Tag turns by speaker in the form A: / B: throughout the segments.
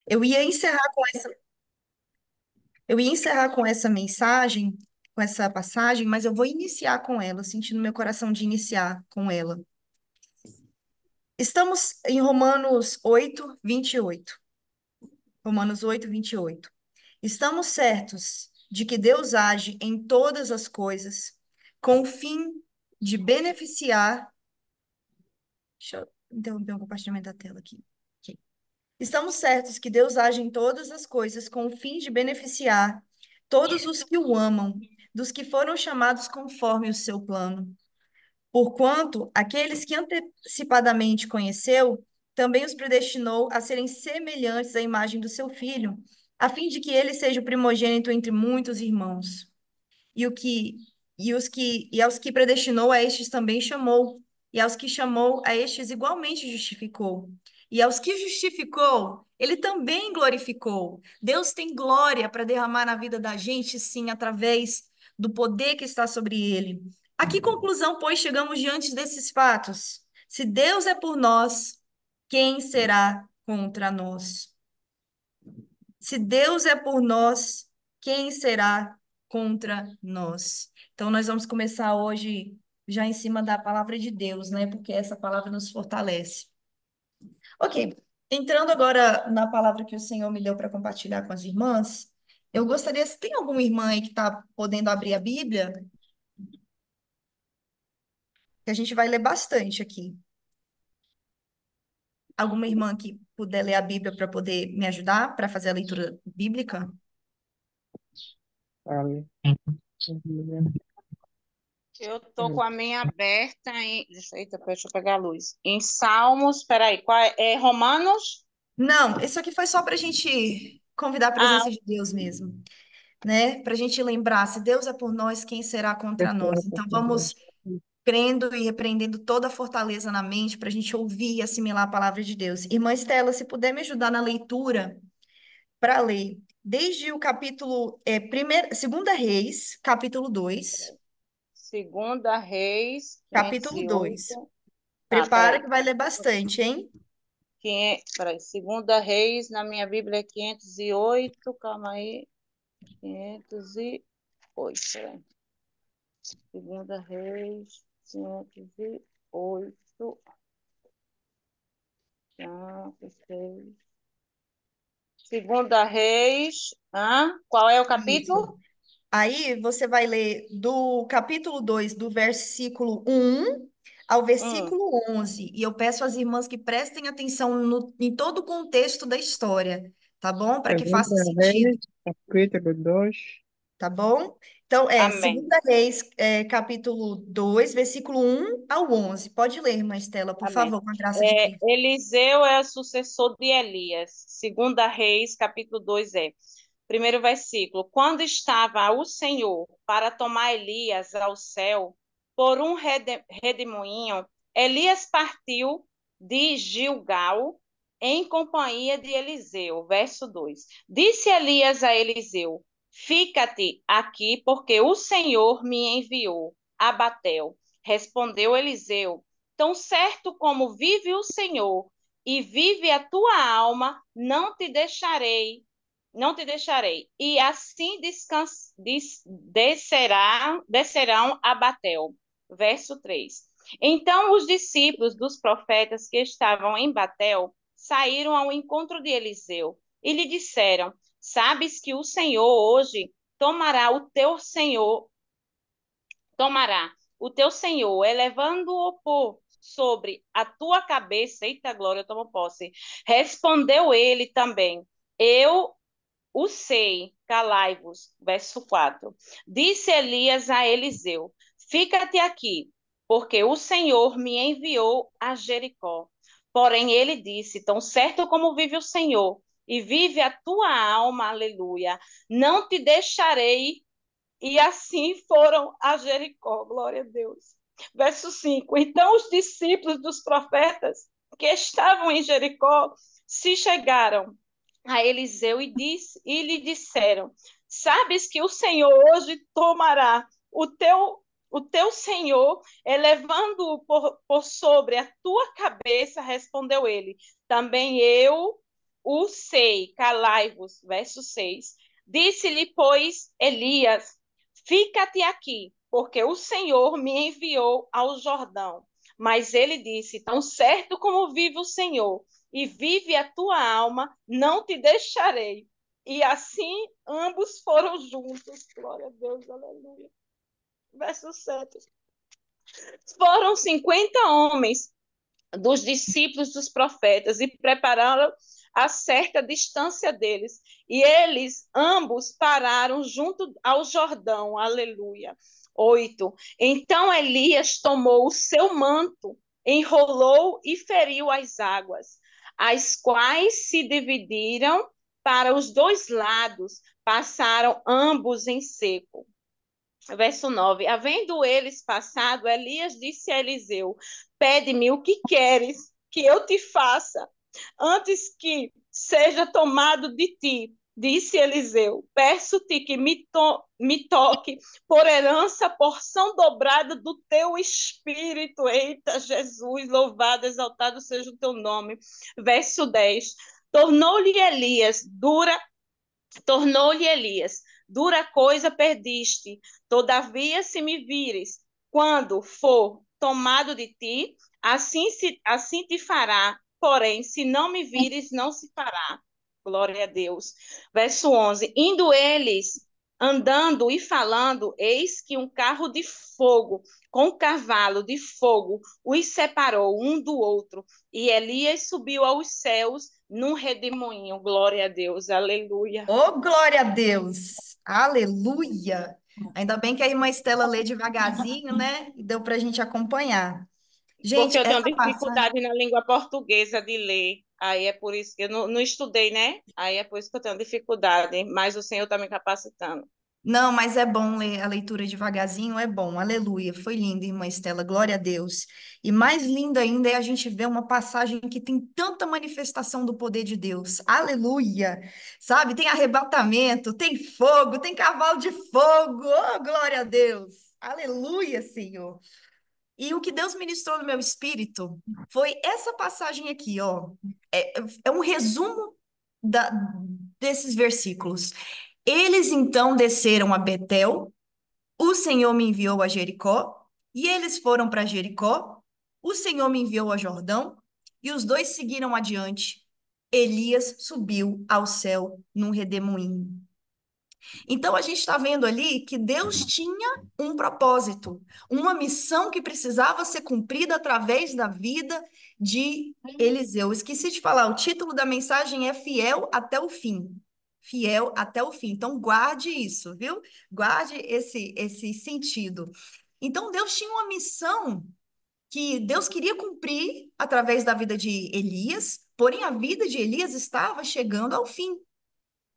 A: Eu ia encerrar com essa, eu ia encerrar com essa mensagem, com essa passagem, mas eu vou iniciar com ela, sentindo meu coração de iniciar com ela. Estamos em Romanos 8, 28. Romanos 8, 28. Estamos certos de que Deus age em todas as coisas com o fim de beneficiar. Deixa eu interromper o compartilhamento da tela aqui. Ok. Estamos certos que Deus age em todas as coisas com o fim de beneficiar todos os que o amam, dos que foram chamados conforme o seu plano. Porquanto aqueles que antecipadamente conheceu, também os predestinou a serem semelhantes à imagem do seu filho, a fim de que ele seja o primogênito entre muitos irmãos. E o que e aos que predestinou a estes também chamou, e aos que chamou a estes igualmente justificou. E aos que justificou, ele também glorificou. Deus tem glória para derramar na vida da gente, sim, através do poder que está sobre ele. A que conclusão, pois, chegamos diante desses fatos? Se Deus é por nós, quem será contra nós? Se Deus é por nós, quem será contra nós? Então, nós vamos começar hoje já em cima da palavra de Deus, né? Porque essa palavra nos fortalece. Ok, entrando agora na palavra que o Senhor me deu para compartilhar com as irmãs, eu gostaria, se tem alguma irmã aí que está podendo abrir a Bíblia, que a gente vai ler bastante aqui. Alguma irmã que puder ler a Bíblia para poder me ajudar para fazer a leitura bíblica?
B: Vale.
C: Eu tô com a minha aberta em. Deixa eu pegar a luz. Em Salmos, peraí, qual é Romanos?
A: Não, isso aqui foi só para a gente convidar a
C: Ah,
A: presença de Deus mesmo, né? Para a gente lembrar, se Deus é por nós, quem será contra
B: Terceira
A: nós? Então
B: oportunidade.
A: vamos crendo e repreendendo toda a fortaleza na mente para a gente ouvir e assimilar a palavra de Deus. Irmã Estela, se puder me ajudar na leitura para ler, desde o capítulo, Segunda Reis, capítulo 2,
C: Segunda Reis,
A: capítulo 2.
C: 508. Tá,
A: Prepara
C: peraí.
A: que vai ler bastante, hein?
C: Peraí, Segunda Reis, na minha Bíblia é 508. Calma aí. 508, peraí. Segunda Reis, 508. Tá, ok. Segunda Reis. Qual é o
A: Isso.
C: capítulo?
A: Aí você vai ler do capítulo 2 do versículo 1 ao
C: Um.
A: versículo 11. E eu peço às irmãs que prestem atenção em todo o contexto da história, tá bom? Para que faça
B: Segunda
A: sentido,
B: Reis, capítulo 2.
A: tá bom? Então,
C: Amém.
A: Segunda Reis, capítulo 2 versículo 1 ao 11. Pode ler, irmã Estela, por
C: Amém.
A: favor, com a graça de Cristo.
C: Eliseu é o sucessor de Elias. Segunda Reis, capítulo 2 é. Primeiro versículo. Quando estava o Senhor para tomar Elias ao céu por um redemoinho, Elias partiu de Gilgal em companhia de Eliseu. Verso 2. Disse Elias a Eliseu: Fica-te aqui, porque o Senhor me enviou a Batel. Respondeu Eliseu: Tão certo como vive o Senhor e vive a tua alma, não te deixarei. E assim descerão a Batel. Verso 3. Então os discípulos dos profetas que estavam em Batel saíram ao encontro de Eliseu e lhe disseram: Sabes que o Senhor hoje tomará o teu Senhor tomará o teu Senhor, elevando-o por sobre a tua cabeça, eita glória, eu tomo posse. Respondeu ele também, eu o sei, calai-vos. Verso 4. Disse Elias a Eliseu, fica-te aqui, porque o Senhor me enviou a Jericó. Porém ele disse, tão certo como vive o Senhor, e vive a tua alma, aleluia, não te deixarei e assim foram a Jericó, glória a Deus. Verso 5. Então os discípulos dos profetas que estavam em Jericó se chegaram a Eliseu e lhe disseram: Sabes que o Senhor hoje tomará o teu Senhor, elevando-o por sobre a tua cabeça, respondeu ele. Também eu o sei, calai-vos. Verso 6. Disse-lhe, pois, Elias: fica-te aqui, porque o Senhor me enviou ao Jordão. Mas ele disse: tão certo como vive o Senhor, e vive a tua alma, não te deixarei. E assim ambos foram juntos. Glória a Deus, aleluia. Verso 7. Foram 50 homens dos discípulos dos profetas e prepararam a certa distância deles. E eles ambos pararam junto ao Jordão. Aleluia. 8. Então Elias tomou o seu manto, enrolou e feriu as águas, as quais se dividiram para os dois lados, passaram ambos em seco. Verso 9. Havendo eles passado, Elias disse a Eliseu: pede-me o que queres que eu te faça, antes que seja tomado de ti. Disse Eliseu: peço-te que me toque por herança a porção dobrada do teu espírito. Eita, Jesus, louvado, exaltado seja o teu nome. Verso 10. Tornou-lhe Elias, dura Tornou-lhe Elias: dura coisa perdiste. Todavia, se me vires, quando for tomado de ti, assim te fará. Porém, se não me vires, não se fará. Glória a Deus. Verso 11. Indo eles, andando e falando, eis que um carro de fogo, com cavalo de fogo, os separou um do outro. E Elias subiu aos céus num redemoinho. Glória a Deus. Aleluia.
A: Oh, glória a Deus! Aleluia! Ainda bem que a irmã Estela lê devagarzinho, né? E deu para a gente acompanhar.
C: Porque
A: Gente,
C: eu tenho
A: essa passagem.
C: dificuldade na língua portuguesa de ler. Aí é por isso que eu não estudei, né? Aí é por isso que eu tenho dificuldade. Mas o Senhor está me capacitando.
A: Não, mas é bom ler a leitura devagarzinho, é bom. Aleluia. Foi lindo, irmã Estela. Glória a Deus. E mais lindo ainda é a gente ver uma passagem que tem tanta manifestação do poder de Deus. Aleluia. Sabe? Tem arrebatamento, tem fogo, tem cavalo de fogo. Oh, glória a Deus. Aleluia, Senhor. E o que Deus ministrou no meu espírito foi essa passagem aqui, ó. É um resumo da- desses versículos. Eles então desceram a Betel, o Senhor me enviou a Jericó, e eles foram para Jericó, o Senhor me enviou a Jordão, e os dois seguiram adiante. Elias subiu ao céu num redemoinho. Então a gente está vendo ali que Deus tinha um propósito, uma missão que precisava ser cumprida através da vida de Eliseu. Esqueci de falar, o título da mensagem é Fiel até o fim. Fiel até o fim. Então guarde isso, viu? Guarde esse sentido. Então Deus tinha uma missão que Deus queria cumprir através da vida de Elias, porém a vida de Elias estava chegando ao fim.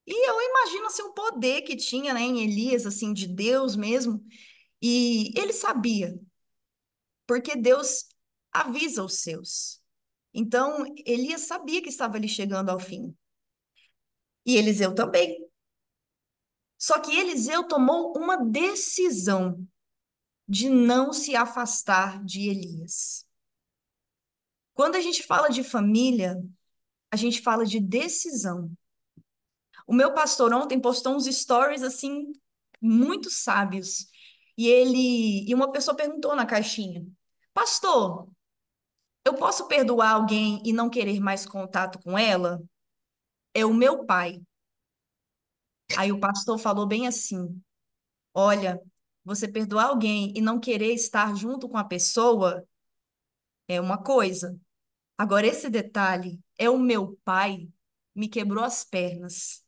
A: E eu imagino assim, o poder que tinha, né, em Elias, assim, de Deus mesmo. E ele sabia, porque Deus avisa os seus. Então, Elias sabia que estava ali chegando ao fim. E Eliseu também. Só que Eliseu tomou uma decisão de não se afastar de Elias. Quando a gente fala de família, a gente fala de decisão. O meu pastor ontem postou uns stories assim muito sábios. E uma pessoa perguntou na caixinha: Pastor, eu posso perdoar alguém e não querer mais contato com ela? É o meu pai. Aí o pastor falou bem assim: Olha, você perdoar alguém e não querer estar junto com a pessoa é uma coisa. Agora esse detalhe é o meu pai me quebrou as pernas.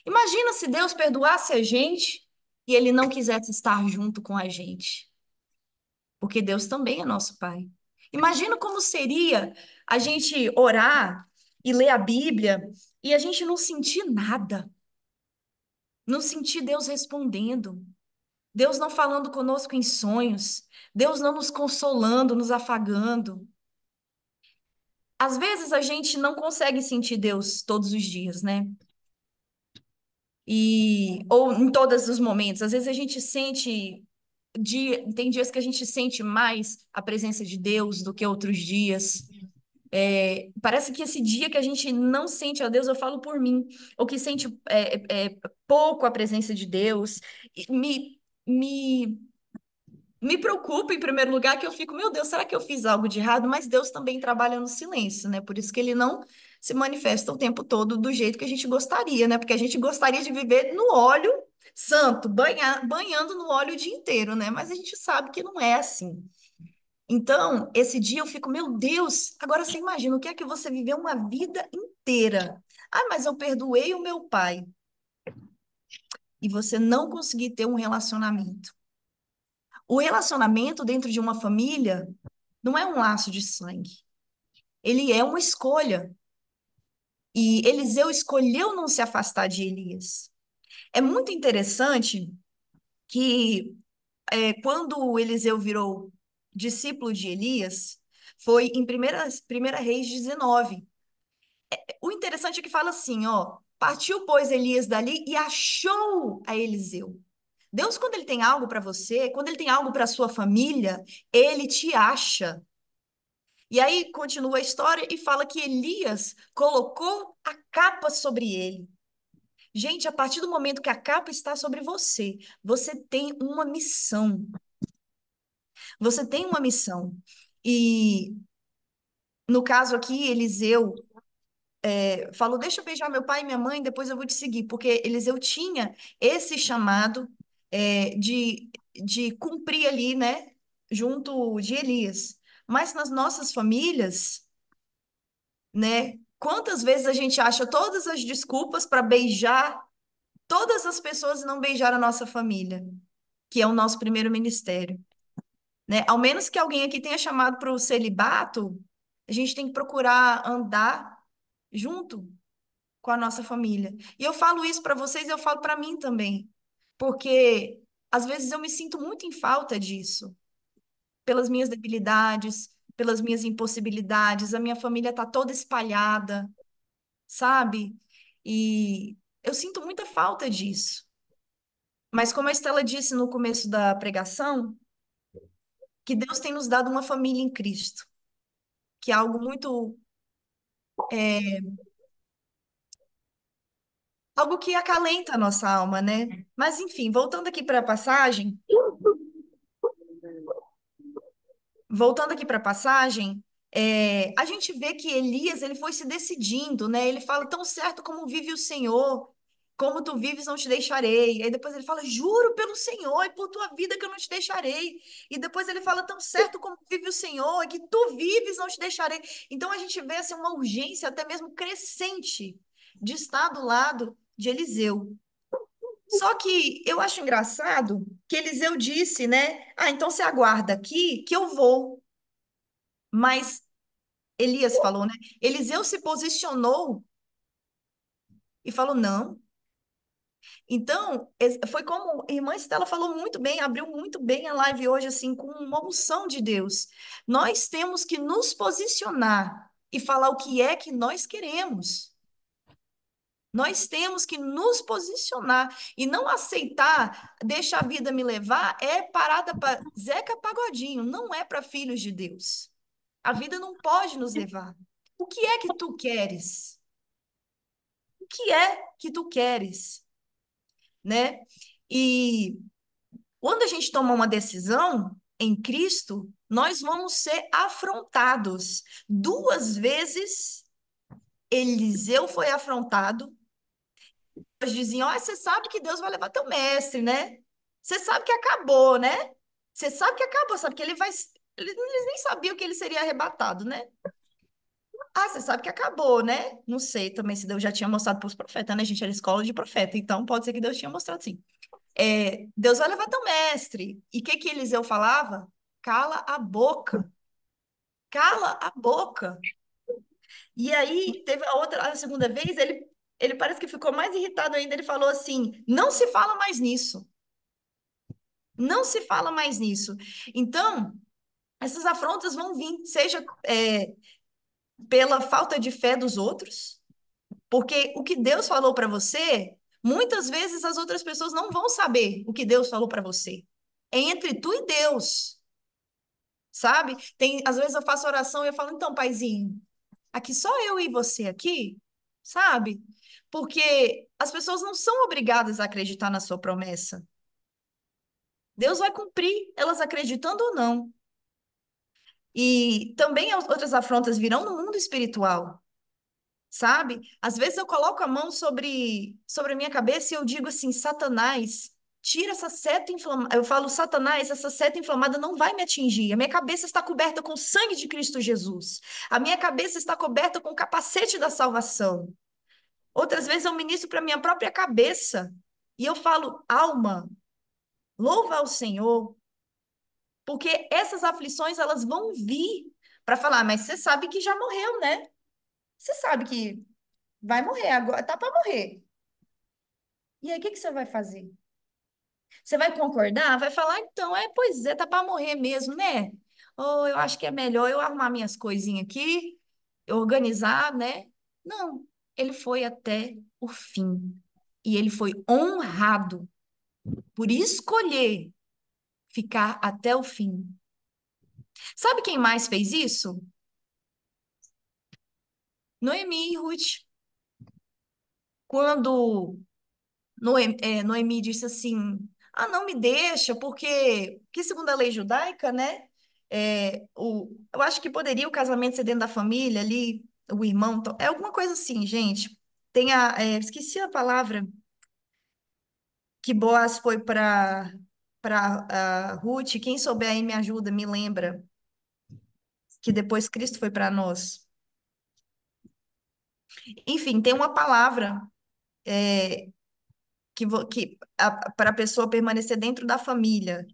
A: Imagina se Deus perdoasse a gente e ele não quisesse estar junto com a gente, porque Deus também é nosso Pai. Imagina como seria a gente orar e ler a Bíblia e a gente não sentir nada, não sentir Deus respondendo, Deus não falando conosco em sonhos, Deus não nos consolando, nos afagando. Às vezes a gente não consegue sentir Deus todos os dias, né? Ou em todos os momentos. Às vezes a gente sente tem dias que a gente sente mais a presença de Deus do que outros dias. Parece que esse dia que a gente não sente a Deus, eu falo por mim, ou que sente pouco a presença de Deus, e me preocupa, em primeiro lugar, que eu fico, meu Deus, será que eu fiz algo de errado? Mas Deus também trabalha no silêncio, né? Por isso que ele não se manifesta o tempo todo do jeito que a gente gostaria, né? Porque a gente gostaria de viver no óleo santo, banhando no óleo o dia inteiro, né? Mas a gente sabe que não é assim. Então, esse dia eu fico, meu Deus, agora você imagina, o que é que você viveu uma vida inteira? Ah, mas eu perdoei o meu pai. E você não conseguir ter um relacionamento. O relacionamento dentro de uma família não é um laço de sangue. Ele é uma escolha. E Eliseu escolheu não se afastar de Elias. É muito interessante que quando Eliseu virou discípulo de Elias, foi em primeira Reis 19. O interessante é que fala assim, ó, partiu, pois, Elias dali e achou a Eliseu. Deus, quando ele tem algo para você, quando ele tem algo para sua família, ele te acha. E aí continua a história e fala que Elias colocou a capa sobre ele. Gente, a partir do momento que a capa está sobre você, você tem uma missão. Você tem uma missão. E no caso aqui, Eliseu falou: Deixa eu beijar meu pai e minha mãe, depois eu vou te seguir. Porque Eliseu tinha esse chamado de cumprir ali, né, junto de Elias. Mas nas nossas famílias, né? Quantas vezes a gente acha todas as desculpas para beijar todas as pessoas e não beijar a nossa família, que é o nosso primeiro ministério, né? Ao menos que alguém aqui tenha chamado para o celibato, a gente tem que procurar andar junto com a nossa família. E eu falo isso para vocês, e eu falo para mim também, porque às vezes eu me sinto muito em falta disso, pelas minhas debilidades, pelas minhas impossibilidades, a minha família está toda espalhada, sabe? E eu sinto muita falta disso. Mas como a Estela disse no começo da pregação, que Deus tem nos dado uma família em Cristo, que é algo muito, algo que acalenta a nossa alma, né? Mas enfim, voltando aqui para a passagem, a gente vê que Elias ele foi se decidindo, né? Ele fala tão certo como vive o Senhor, como tu vives não te deixarei. Aí depois ele fala, juro pelo Senhor e por tua vida que eu não te deixarei. E depois ele fala tão certo como vive o Senhor e que tu vives não te deixarei. Então a gente vê assim uma urgência até mesmo crescente de estar do lado de Eliseu. Só que eu acho engraçado que Eliseu disse, né? Ah, então você aguarda aqui que eu vou. Mas Elias falou, né? Eliseu se posicionou e falou: não. Então, foi como a irmã Estela falou muito bem, abriu muito bem a live hoje, assim, com uma unção de Deus. Nós temos que nos posicionar e falar o que é que nós queremos. Nós temos que nos posicionar e não aceitar, deixa a vida me levar, é parada para Zeca Pagodinho, não é para filhos de Deus. A vida não pode nos levar. O que é que tu queres? O que é que tu queres, né? E quando a gente toma uma decisão em Cristo, nós vamos ser afrontados. Duas vezes Eliseu foi afrontado. Eles diziam: "Ah, você sabe que Deus vai levar teu mestre, né? Você sabe que acabou, né? Você sabe que acabou, sabe que ele vai. Eles nem sabiam que ele seria arrebatado, né? Ah, você sabe que acabou, né? Não sei também se Deus já tinha mostrado para os profetas, né? A gente era escola de profeta, então pode ser que Deus tinha mostrado sim. Deus vai levar teu mestre. E o que que Eliseu falava? Cala a boca. Cala a boca. E aí, teve a segunda vez, ele parece que ficou mais irritado ainda. Ele falou assim: não se fala mais nisso. Não se fala mais nisso. Então, essas afrontas vão vir, seja pela falta de fé dos outros, porque o que Deus falou para você, muitas vezes as outras pessoas não vão saber o que Deus falou para você. É entre tu e Deus, sabe? Às vezes eu faço oração e eu falo, então, paizinho, Aqui só eu e você aqui, sabe? Porque as pessoas não são obrigadas a acreditar na sua promessa. Deus vai cumprir, elas acreditando ou não. E também outras afrontas virão no mundo espiritual, sabe? Às vezes eu coloco a mão sobre a minha cabeça e eu digo assim, Satanás, tira essa seta inflamada. Eu falo, Satanás, essa seta inflamada não vai me atingir. A minha cabeça está coberta com o sangue de Cristo Jesus. A minha cabeça está coberta com o capacete da salvação. Outras vezes eu ministro para minha própria cabeça e eu falo, alma, louva ao Senhor, porque essas aflições elas vão vir para falar, mas você sabe que já morreu, né? Você sabe que vai morrer agora, tá para morrer. E aí, o que que você vai fazer? Você vai concordar? Vai falar, então, pois é, tá para morrer mesmo, né? Ou eu acho que é melhor eu arrumar minhas coisinhas aqui, organizar, né? Não, ele foi até o fim. E ele foi honrado por escolher ficar até o fim. Sabe quem mais fez isso? Noemi e Ruth. Quando Noemi disse assim: Ah, não me deixa, porque segundo a lei judaica, né? Eu acho que poderia o casamento ser dentro da família ali, o irmão, é alguma coisa assim, gente. Esqueci a palavra que Boaz foi para Ruth. Quem souber aí me ajuda, me lembra que depois Cristo foi para nós. Enfim, tem uma palavra que para a pessoa permanecer dentro da família.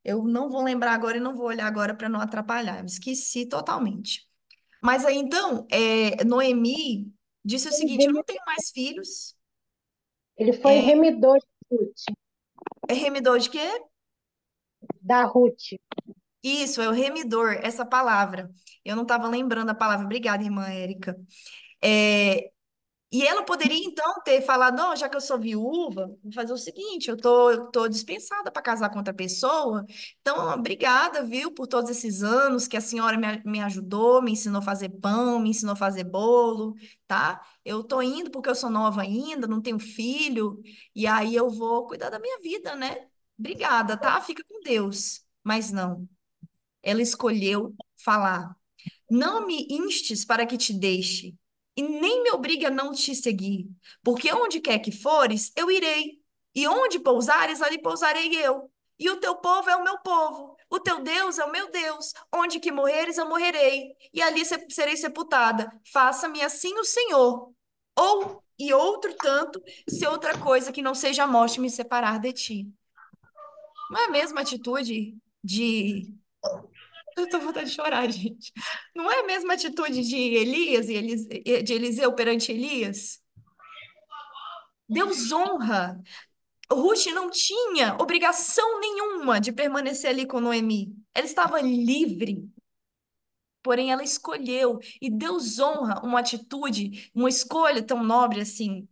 A: Eu não vou lembrar agora e não vou olhar agora para não atrapalhar. Eu esqueci totalmente. Mas aí então, Noemi disse o
B: Ele,
A: seguinte: eu não
B: remi-
A: tenho mais filhos.
B: ele foi
A: É,
B: remidor de Ruth,
A: é remidor de quê?
B: da Ruth.
A: Isso, é o remidor, essa palavra. Eu não estava lembrando a palavra. Obrigada, irmã Érica. É, E ela poderia, então, ter falado, não, já que eu sou viúva, vou fazer o seguinte, eu tô dispensada para casar com outra pessoa, então, obrigada, viu, por todos esses anos que a senhora me ajudou, me ensinou a fazer pão, me ensinou a fazer bolo, tá? Eu tô indo porque eu sou nova ainda, não tenho filho, e aí eu vou cuidar da minha vida, né? Obrigada, tá? Fica com Deus. Mas não, ela escolheu falar. Não me instes para que te deixe, e nem me obrigue a não te seguir, porque onde quer que fores, eu irei, e onde pousares, ali pousarei eu. E o teu povo é o meu povo, o teu Deus é o meu Deus. Onde que morreres, eu morrerei, e ali serei sepultada. Faça-me assim o Senhor. Ou, e outro tanto, se outra coisa que não seja a morte me separar de ti. Não é a mesma atitude de eu tô com vontade de chorar, gente. Não é a mesma atitude de Elias de Eliseu perante Elias? Deus honra. Ruth não tinha obrigação nenhuma de permanecer ali com Noemi. Ela estava livre, porém ela escolheu. E Deus honra uma atitude, uma escolha tão nobre assim.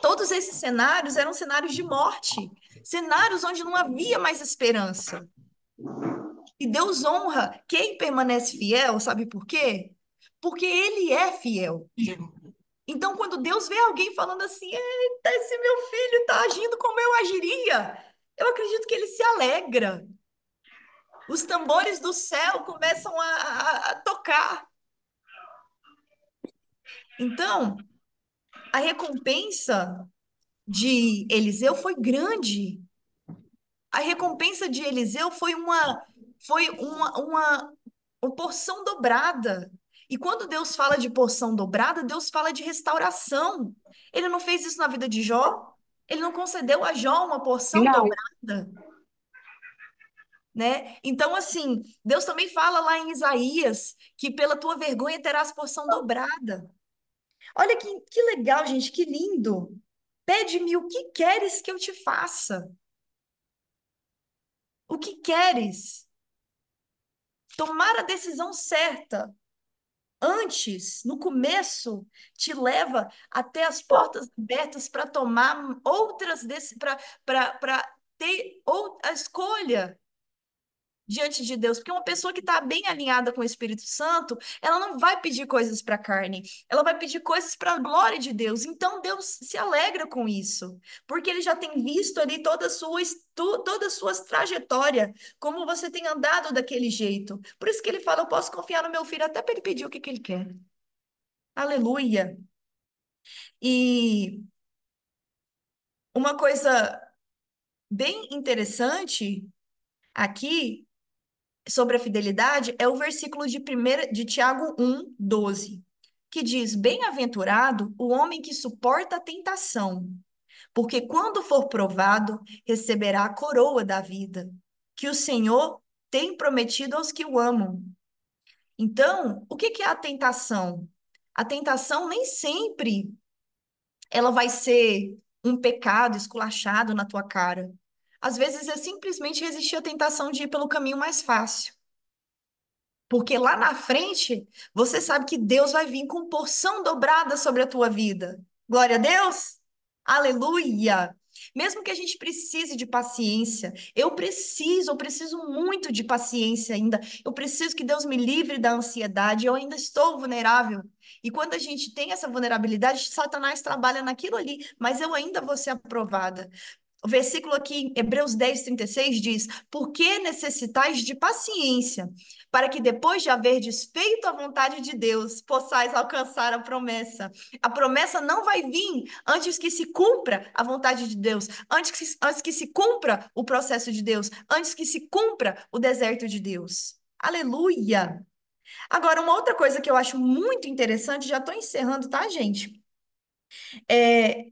A: Todos esses cenários eram cenários de morte, cenários onde não havia mais esperança. E Deus honra quem permanece fiel, sabe por quê? Porque ele é fiel. Então, quando Deus vê alguém falando assim, eita, esse meu filho está agindo como eu agiria, eu acredito que ele se alegra. Os tambores do céu começam a tocar. Então, a recompensa de Eliseu foi grande. A recompensa de Eliseu foi uma porção dobrada. E quando Deus fala de porção dobrada, Deus fala de restauração. Ele não fez isso na vida de Jó? Ele não concedeu a Jó uma porção
B: Não,
A: dobrada, né? Então, assim, Deus também fala lá em Isaías que pela tua vergonha terás porção dobrada. Olha que legal, gente, que lindo. Pede-me o que queres que eu te faça. O que queres? Tomar a decisão certa antes, no começo, te leva até as portas abertas para tomar outras para ter a escolha. diante de Deus, porque uma pessoa que está bem alinhada com o Espírito Santo, ela não vai pedir coisas para a carne, ela vai pedir coisas para a glória de Deus. Então Deus se alegra com isso, porque Ele já tem visto ali toda a sua trajetória, como você tem andado daquele jeito. Por isso que Ele fala, eu posso confiar no meu filho até para ele pedir o que ele quer. Aleluia. E uma coisa bem interessante aqui sobre a fidelidade é o versículo de Tiago 1:12, que diz: Bem-aventurado o homem que suporta a tentação, porque quando for provado, receberá a coroa da vida, que o Senhor tem prometido aos que o amam. Então, o que que é a tentação? A tentação nem sempre ela vai ser um pecado esculachado na tua cara. Às vezes é simplesmente resistir à tentação de ir pelo caminho mais fácil. Porque lá na frente, você sabe que Deus vai vir com porção dobrada sobre a tua vida. Glória a Deus! Aleluia! Mesmo que a gente precise de paciência, eu preciso muito de paciência ainda. Eu preciso que Deus me livre da ansiedade, eu ainda estou vulnerável. E quando a gente tem essa vulnerabilidade, Satanás trabalha naquilo ali, mas eu ainda vou ser aprovada. O versículo aqui, em Hebreus 10:36 diz: Por que necessitais de paciência, para que depois de haverdes feito a vontade de Deus, possais alcançar a promessa? A promessa não vai vir antes que se cumpra a vontade de Deus, antes que se cumpra o processo de Deus, antes que se cumpra o deserto de Deus. Aleluia! Agora, uma outra coisa que eu acho muito interessante, já estou encerrando, tá, gente? É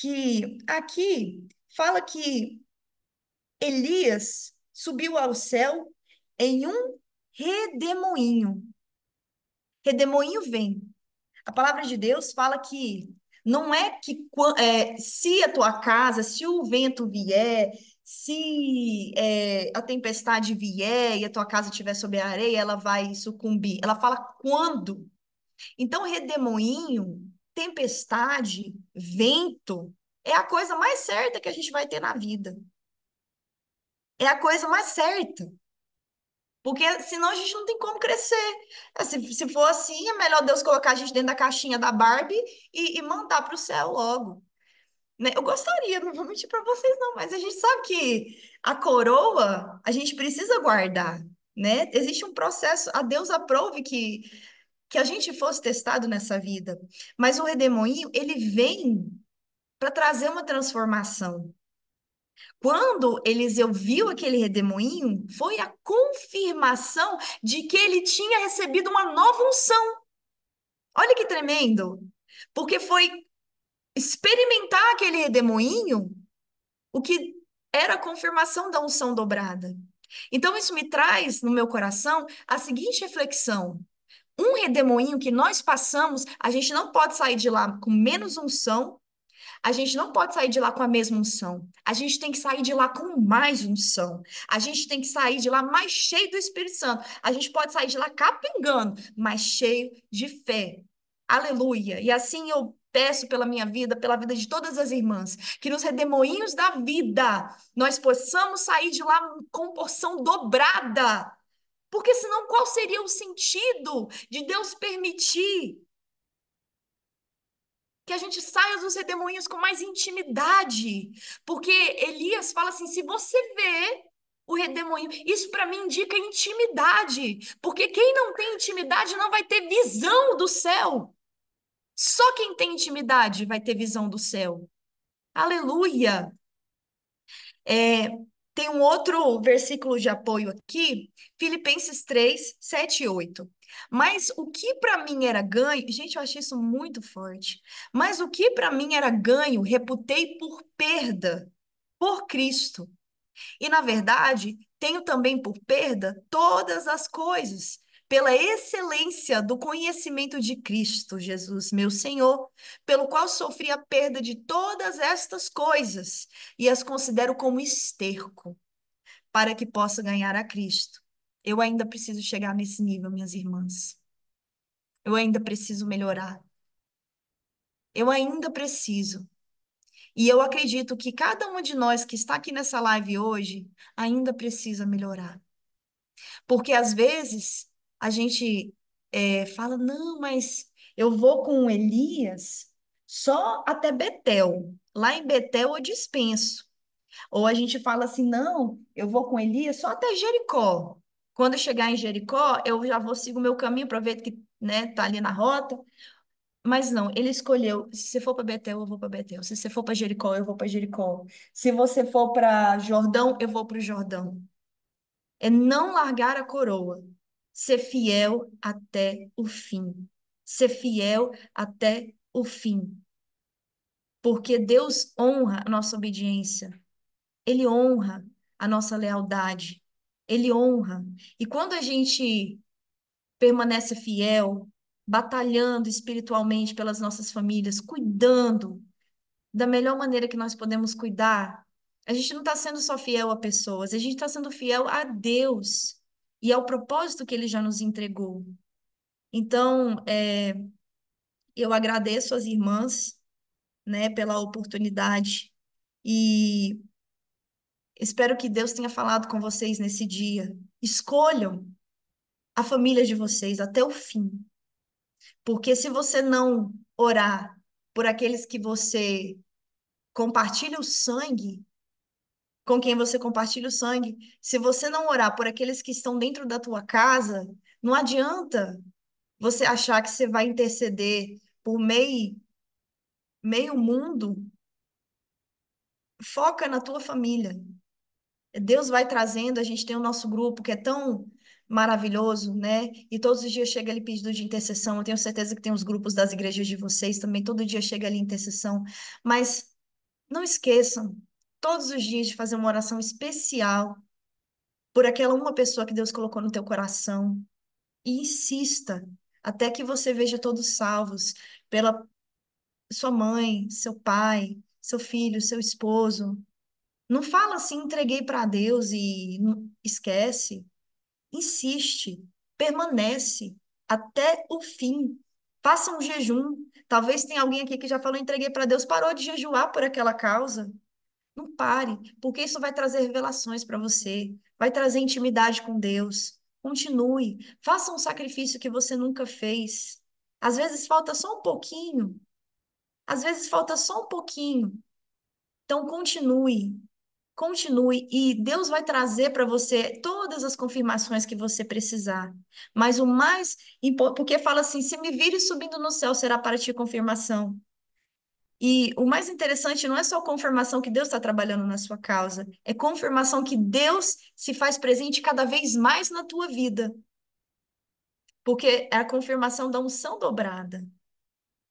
A: que aqui fala que Elias subiu ao céu em um redemoinho. Redemoinho vem. A palavra de Deus fala que não é que se a tua casa, se o vento vier, se a tempestade vier e a tua casa estiver sob a areia, ela vai sucumbir. Ela fala quando. Então, redemoinho, tempestade, vento, é a coisa mais certa que a gente vai ter na vida. É a coisa mais certa. Porque senão a gente não tem como crescer. Se for assim, é melhor Deus colocar a gente dentro da caixinha da Barbie e mandar para o céu logo. Né? Eu gostaria, não vou mentir para vocês, não, mas a gente sabe que a coroa a gente precisa guardar. Né? Existe um processo, a Deus aprove que a gente fosse testado nessa vida. Mas o redemoinho, ele vem para trazer uma transformação. Quando Eliseu viu aquele redemoinho, foi a confirmação de que ele tinha recebido uma nova unção. Olha que tremendo! Porque foi experimentar aquele redemoinho o que era a confirmação da unção dobrada. Então, isso me traz no meu coração a seguinte reflexão: um redemoinho que nós passamos, a gente não pode sair de lá com menos unção. A gente não pode sair de lá com a mesma unção. A gente tem que sair de lá com mais unção. A gente tem que sair de lá mais cheio do Espírito Santo. A gente pode sair de lá capengando, mas cheio de fé. Aleluia. E assim eu peço pela minha vida, pela vida de todas as irmãs, que nos redemoinhos da vida nós possamos sair de lá com porção dobrada. Porque senão qual seria o sentido de Deus permitir que a gente saia dos redemoinhos com mais intimidade? Porque Elias fala assim: se você vê o redemoinho, isso para mim indica intimidade, porque quem não tem intimidade não vai ter visão do céu. Só quem tem intimidade vai ter visão do céu. Aleluia! É, tem um outro versículo de apoio aqui, Filipenses 3:7 e 8. Mas o que para mim era ganho, gente, eu achei isso muito forte. Mas o que para mim era ganho, reputei por perda, por Cristo. E, na verdade, tenho também por perda todas as coisas, pela excelência do conhecimento de Cristo Jesus, meu Senhor, pelo qual sofri a perda de todas estas coisas e as considero como esterco, para que possa ganhar a Cristo. Eu ainda preciso chegar nesse nível, minhas irmãs. Eu ainda preciso melhorar. Eu ainda preciso. E eu acredito que cada um de nós que está aqui nessa live hoje ainda precisa melhorar. Porque às vezes a gente fala, não, mas eu vou com Elias só até Betel. Lá em Betel eu dispenso. Ou a gente fala assim, não, eu vou com Elias só até Jericó. Quando eu chegar em Jericó, eu já vou seguir o meu caminho para ver que, né, tá ali na rota. Mas não, ele escolheu, se você for para Betel, eu vou para Betel. Se você for para Jericó, eu vou para Jericó. Se você for para Jordão, eu vou para o Jordão. É não largar a coroa. Ser fiel até o fim. Ser fiel até o fim. Porque Deus honra a nossa obediência. Ele honra a nossa lealdade. Ele honra. E quando a gente permanece fiel, batalhando espiritualmente pelas nossas famílias, cuidando da melhor maneira que nós podemos cuidar, a gente não está sendo só fiel a pessoas, a gente está sendo fiel a Deus e ao propósito que Ele já nos entregou. Então, eu agradeço às irmãs, né, pela oportunidade e espero que Deus tenha falado com vocês nesse dia. Escolham a família de vocês até o fim, porque se você não orar por aqueles que você compartilha o sangue, com quem você compartilha o sangue, se você não orar por aqueles que estão dentro da tua casa, não adianta você achar que você vai interceder por meio mundo. Foca na tua família. Deus vai trazendo, a gente tem o nosso grupo que é tão maravilhoso, né? E todos os dias chega ali pedido de intercessão. Eu tenho certeza que tem os grupos das igrejas de vocês também, todo dia chega ali intercessão. Mas não esqueçam, todos os dias, de fazer uma oração especial por aquela uma pessoa que Deus colocou no teu coração. E insista até que você veja todos salvos pela sua mãe, seu pai, seu filho, seu esposo. Não fala assim, entreguei para Deus e esquece. Insiste, permanece até o fim. Faça um jejum. Talvez tenha alguém aqui que já falou, entreguei para Deus, parou de jejuar por aquela causa. Não pare, porque isso vai trazer revelações para você, vai trazer intimidade com Deus. Continue, faça um sacrifício que você nunca fez. Às vezes falta só um pouquinho, às vezes falta só um pouquinho. Então continue, continue e Deus vai trazer para você todas as confirmações que você precisar. Mas o mais importante, porque fala assim: se me vires subindo no céu, será para ti confirmação. E o mais interessante não é só a confirmação que Deus está trabalhando na sua causa, é confirmação que Deus se faz presente cada vez mais na tua vida, porque é a confirmação da unção dobrada.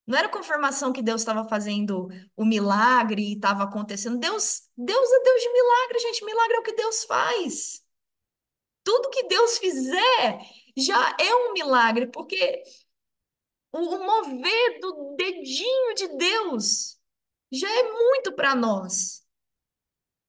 A: Não era a confirmação que Deus estava fazendo o milagre e estava acontecendo. Deus é Deus de milagre, gente. Milagre é o que Deus faz. Tudo que Deus fizer já é um milagre, porque o mover do dedinho de Deus já é muito para nós.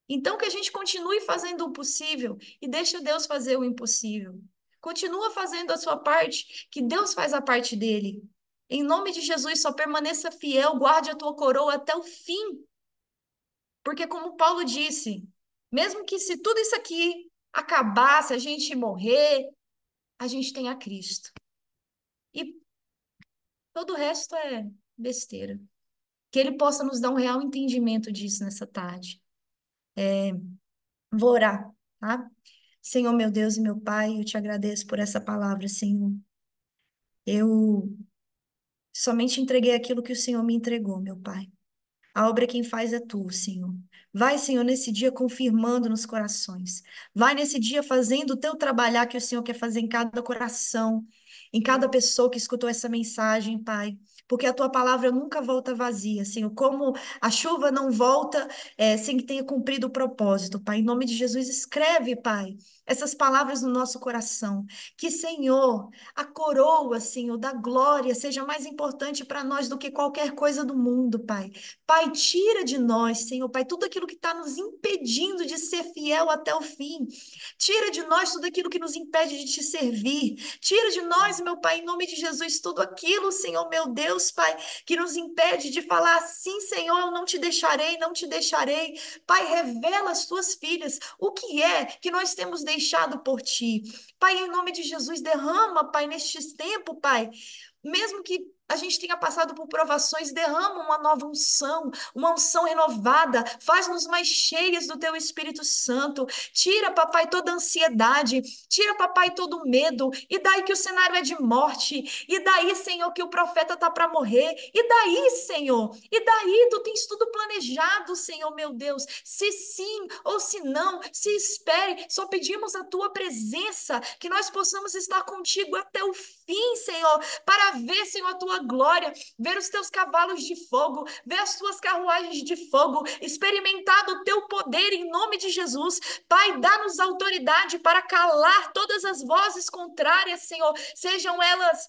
A: Então, que a gente continue fazendo o possível e deixa Deus fazer o impossível. Continua fazendo a sua parte, que Deus faz a parte dele. Em nome de Jesus, só permaneça fiel, guarde a tua coroa até o fim. Porque, como Paulo disse, mesmo que se tudo isso aqui acabasse, a gente morrer, a gente tem a Cristo. E todo o resto é besteira. Que Ele possa nos dar um real entendimento disso nessa tarde. Vou orar, tá? Senhor, meu Deus e meu Pai, eu te agradeço por essa palavra, Senhor. Eu somente entreguei aquilo que o Senhor me entregou, meu Pai. A obra quem faz é tu, Senhor. Vai, Senhor, nesse dia confirmando nos corações. Vai nesse dia fazendo o teu trabalhar que o Senhor quer fazer em cada coração, em cada pessoa que escutou essa mensagem, Pai. Porque a tua palavra nunca volta vazia, Senhor. Como a chuva não volta sem que tenha cumprido o propósito, Pai. Em nome de Jesus, escreve, Pai, essas palavras no nosso coração. Que, Senhor, a coroa, Senhor, da glória seja mais importante para nós do que qualquer coisa do mundo, Pai. Pai, tira de nós, Senhor, Pai, tudo aquilo que está nos impedindo de ser fiel até o fim. Tira de nós tudo aquilo que nos impede de te servir. Tira de nós, meu Pai, em nome de Jesus, tudo aquilo, Senhor, meu Deus, Pai, que nos impede de falar assim, Senhor, eu não te deixarei, não te deixarei. Pai, revela às tuas filhas o que é que nós temos deixado por ti. Pai, em nome de Jesus, derrama, Pai, nestes tempos, Pai, mesmo que a gente tenha passado por provações, derrama uma nova unção, uma unção renovada, faz-nos mais cheias do Teu Espírito Santo. Tira, papai, toda ansiedade, tira, papai, todo medo, e daí que o cenário é de morte, e daí, Senhor, que o profeta está para morrer, e daí, Senhor, e daí tu tens tudo planejado, Senhor, meu Deus, se sim ou se não, se espere, só pedimos a tua presença, que nós possamos estar contigo até o fim, Senhor, para ver, Senhor, a tua glória, ver os teus cavalos de fogo, ver as tuas carruagens de fogo, experimentar do teu poder em nome de Jesus. Pai, dá-nos autoridade para calar todas as vozes contrárias, Senhor, sejam elas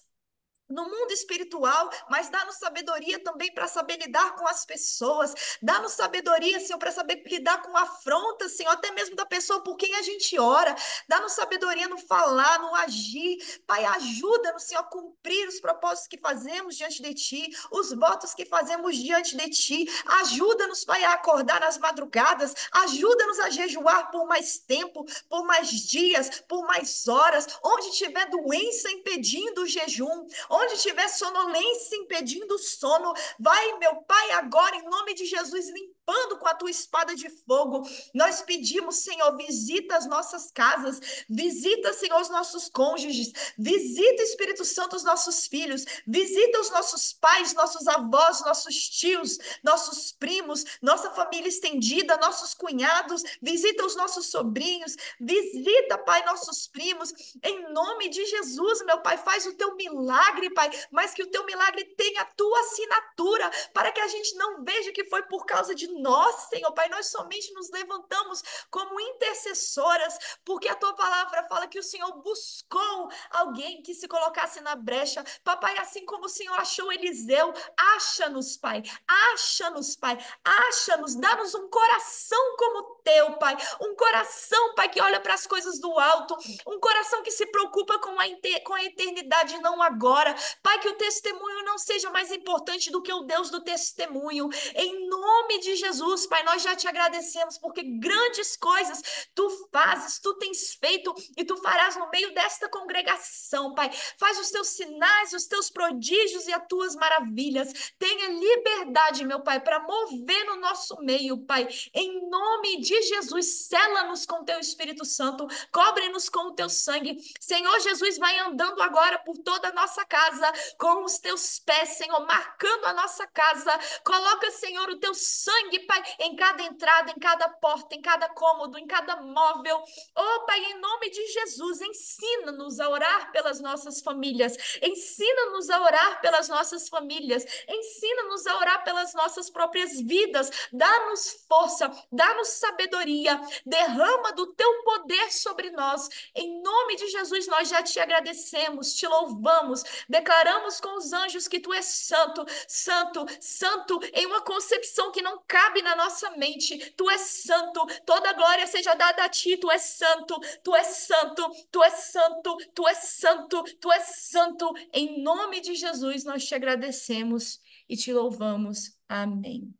A: no mundo espiritual, mas dá-nos sabedoria também para saber lidar com as pessoas, dá-nos sabedoria, Senhor, para saber lidar com afrontas, Senhor, até mesmo da pessoa por quem a gente ora, dá-nos sabedoria no falar, no agir, Pai, ajuda-nos, Senhor, a cumprir os propósitos que fazemos diante de Ti, os votos que fazemos diante de Ti, ajuda-nos, Pai, a acordar nas madrugadas, ajuda-nos a jejuar por mais tempo, por mais dias, por mais horas, onde tiver doença impedindo o jejum, onde tiver sonolência impedindo o sono, vai, meu Pai, agora, em nome de Jesus, limpando com a tua espada de fogo. Nós pedimos, Senhor, visita as nossas casas, visita, Senhor, os nossos cônjuges, visita, Espírito Santo, os nossos filhos, visita os nossos pais, nossos avós, nossos tios, nossos primos, nossa família estendida, nossos cunhados, visita os nossos sobrinhos, visita, Pai, nossos primos, em nome de Jesus, meu Pai, faz o teu milagre, Pai, mas que o teu milagre tenha a tua assinatura, para que a gente não veja que foi por causa de nós, Senhor, Pai, nós somente nos levantamos como intercessoras, porque a tua palavra fala que o Senhor buscou alguém que se colocasse na brecha, papai, assim como o Senhor achou Eliseu, acha-nos, Pai, acha-nos, Pai, acha-nos, dá-nos um coração como o teu, Pai, um coração, Pai, que olha para as coisas do alto, um coração que se preocupa com a eternidade, não agora. Pai, que o testemunho não seja mais importante do que o Deus do testemunho. Em nome de Jesus, Pai, nós já te agradecemos porque grandes coisas tu fazes, tu tens feito e tu farás no meio desta congregação, Pai. Faz os teus sinais, os teus prodígios e as tuas maravilhas. Tenha liberdade, meu Pai, para mover no nosso meio, Pai. Em nome de Jesus, sela-nos com teu Espírito Santo, cobre-nos com o teu sangue. Senhor Jesus, vai andando agora por toda a nossa casa, com os teus pés, Senhor, marcando a nossa casa. Coloca, Senhor, o teu sangue, Pai, em cada entrada, em cada porta, em cada cômodo, em cada móvel. Oh, Pai, em nome de Jesus, ensina-nos a orar pelas nossas famílias. Ensina-nos a orar pelas nossas famílias. Ensina-nos a orar pelas nossas próprias vidas. Dá-nos força, dá-nos sabedoria. Derrama do teu poder sobre nós. Em nome de Jesus, nós já te agradecemos, te louvamos, declaramos com os anjos que tu és santo, santo, santo, em uma concepção que não cabe na nossa mente. Tu és santo, toda glória seja dada a ti, tu és santo, tu és santo, tu és santo, tu és santo, tu és santo. Em nome de Jesus, nós te agradecemos e te louvamos. Amém.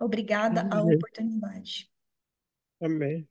A: Obrigada a
D: Amém.
A: oportunidade.
D: Amém.